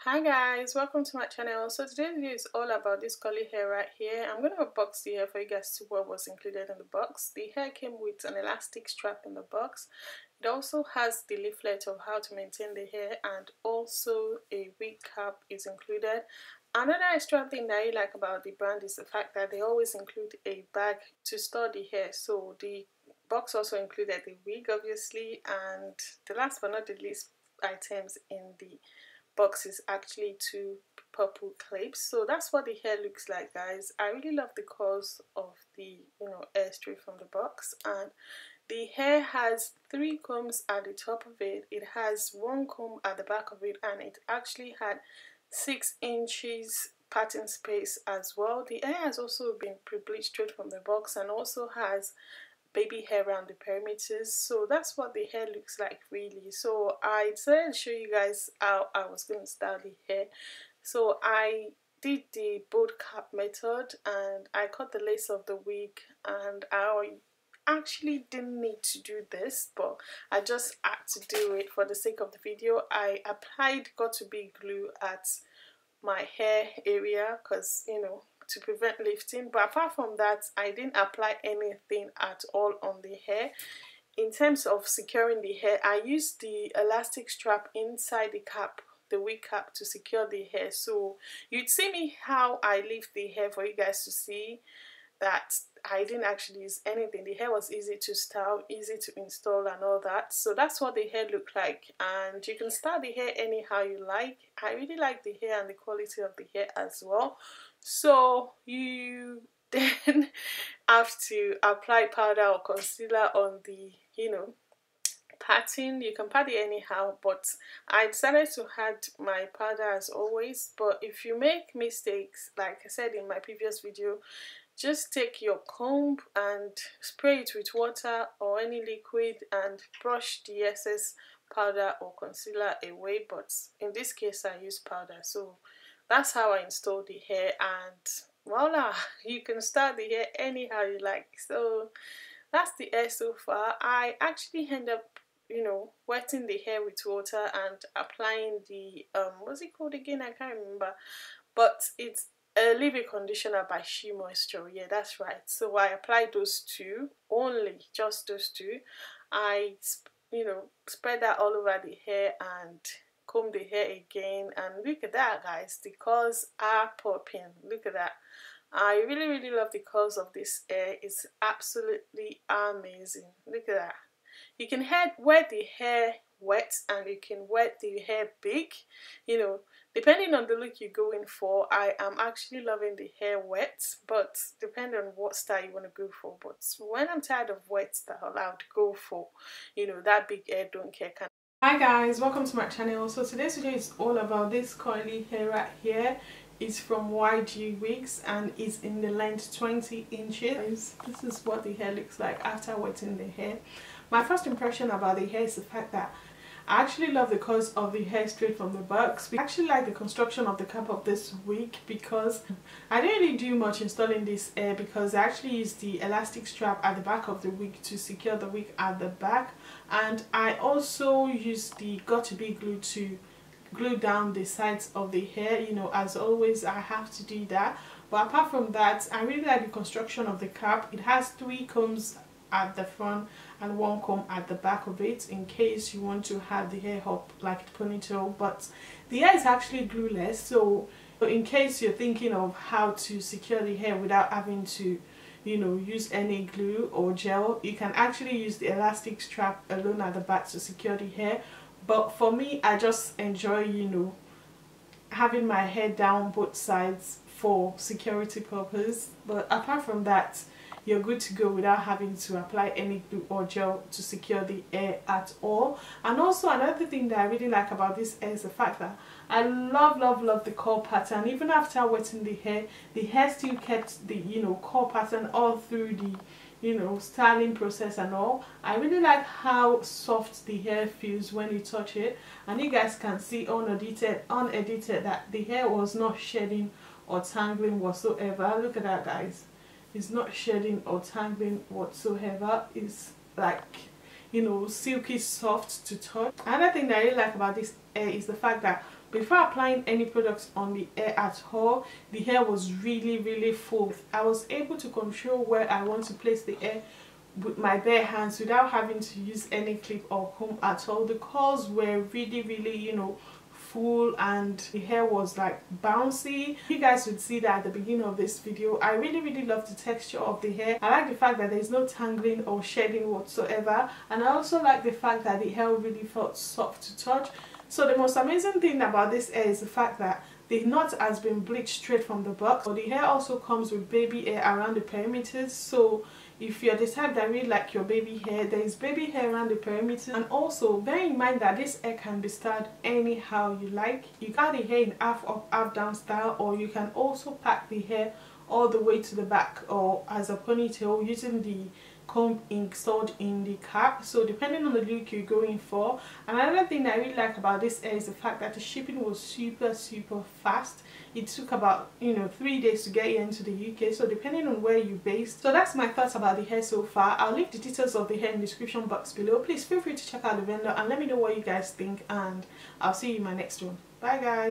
Hi guys, welcome to my channel. So today's video is all about this curly hair right here. I'm going to unbox the hair for you guys to see what was included in the box. The hair came with an elastic strap in the box. It also has the leaflet of how to maintain the hair, and also a wig cap is included. Another extra thing that I like about the brand is the fact that they always include a bag to store the hair. So the box also included the wig obviously, and the last but not the least items in the box is actually two purple clips. So that's what the hair looks like, guys. I really love the curls of the hair straight from the box, and the hair has 3 combs at the top of it. It has 1 comb at the back of it, and it actually had 6 inches parting space as well. The hair has also been pre-bleached straight from the box and also has baby hair around the perimeters. So that's what the hair looks like really. So I decided to show you guys how I was going to style the hair. So I did the bold cap method and I cut the lace of the wig, and I actually didn't need to do this, but I just had to do it for the sake of the video. I applied got2b glue at my hair area because to prevent lifting, but apart from that I didn't apply anything at all on the hair. In terms of securing the hair, I used the elastic strap inside the cap, the wig cap, to secure the hair. So you'd see me how I lift the hair for you guys to see that I didn't actually use anything. The hair was easy to style, easy to install and all that. So that's what the hair looked like, and you can style the hair anyhow you like. I really like the hair and the quality of the hair as well. So you then have to apply powder or concealer on the patting. You can pat it anyhow, but I decided to add my powder as always. But if you make mistakes, like I said in my previous video, just take your comb and spray it with water or any liquid and brush the excess powder or concealer away. But in this case I use powder. So that's how I install the hair, and voila, you can style the hair anyhow you like. So that's the hair so far. I actually end up wetting the hair with water and applying the what's it called again, I can't remember, but it's a leave-in conditioner by She Moisture. Yeah, that's right. So I applied those two only, just those two. I spread that all over the hair and comb the hair again, and look at that, guys, the curls are popping. Look at that. I really love the curls of this hair. It's absolutely amazing. Look at that. You can wear the hair wet and you can wear the hair big, depending on the look you're going for. I am actually loving the hair wet, but depending on what style you want to go for. But when I'm tired of wet style, I would go for that big hair don't care kind. Hi guys, welcome to my channel. So today's video is all about this curly hair right here. It's from YGwigs and it's in the length 20 inches. This is what the hair looks like after wetting the hair. My first impression about the hair is the fact that I actually love the curls of the hair straight from the box. I actually like the construction of the cap of this wig because I didn't really do much installing this hair, because I actually used the elastic strap at the back of the wig to secure the wig at the back, and I also used the got2b glue to glue down the sides of the hair. As always I have to do that. But apart from that, I really like the construction of the cap. It has 3 combs at the front and 1 comb at the back of it, in case you want to have the hair up like a ponytail. But the hair is actually glueless, so in case you're thinking of how to secure the hair without having to use any glue or gel, you can actually use the elastic strap alone at the back to secure the hair. But for me, I just enjoy having my hair down both sides for security purpose. But apart from that, you're good to go without having to apply any glue or gel to secure the hair at all. And also another thing that I really like about this hair is the fact that I love the curl pattern. Even after wetting the hair still kept the curl pattern all through the styling process and all. I really like how soft the hair feels when you touch it, and you guys can see unedited that the hair was not shedding or tangling whatsoever. Look at that, guys. It's not shedding or tangling whatsoever. It's like silky soft to touch. Another thing that I really like about this hair is the fact that before applying any products on the hair at all, the hair was really full. I was able to control where I want to place the hair with my bare hands without having to use any clip or comb at all. The curls were really, you know, full, and the hair was like bouncy. You guys would see that at the beginning of this video. I really love the texture of the hair. I like the fact that there's no tangling or shedding whatsoever, and I also like the fact that the hair really felt soft to touch. So the most amazing thing about this hair is the fact that the knot has been bleached straight from the box. So the hair also comes with baby hair around the perimeters. So if you're the type that really like your baby hair, there is baby hair around the perimeter. And also bear in mind that this hair can be styled anyhow you like. You cut the hair in half up, half down style, or you can also pack the hair all the way to the back or as a ponytail using the comb installed in the cap. So depending on the look you're going for. Another thing that I really like about this hair is the fact that the shipping was super fast. It took about, you know, 3 days to get here into the UK, so depending on where you're based. So that's my thoughts about the hair so far. I'll leave the details of the hair in the description box below. Please feel free to check out the vendor and let me know what you guys think, and I'll see you in my next one. Bye guys.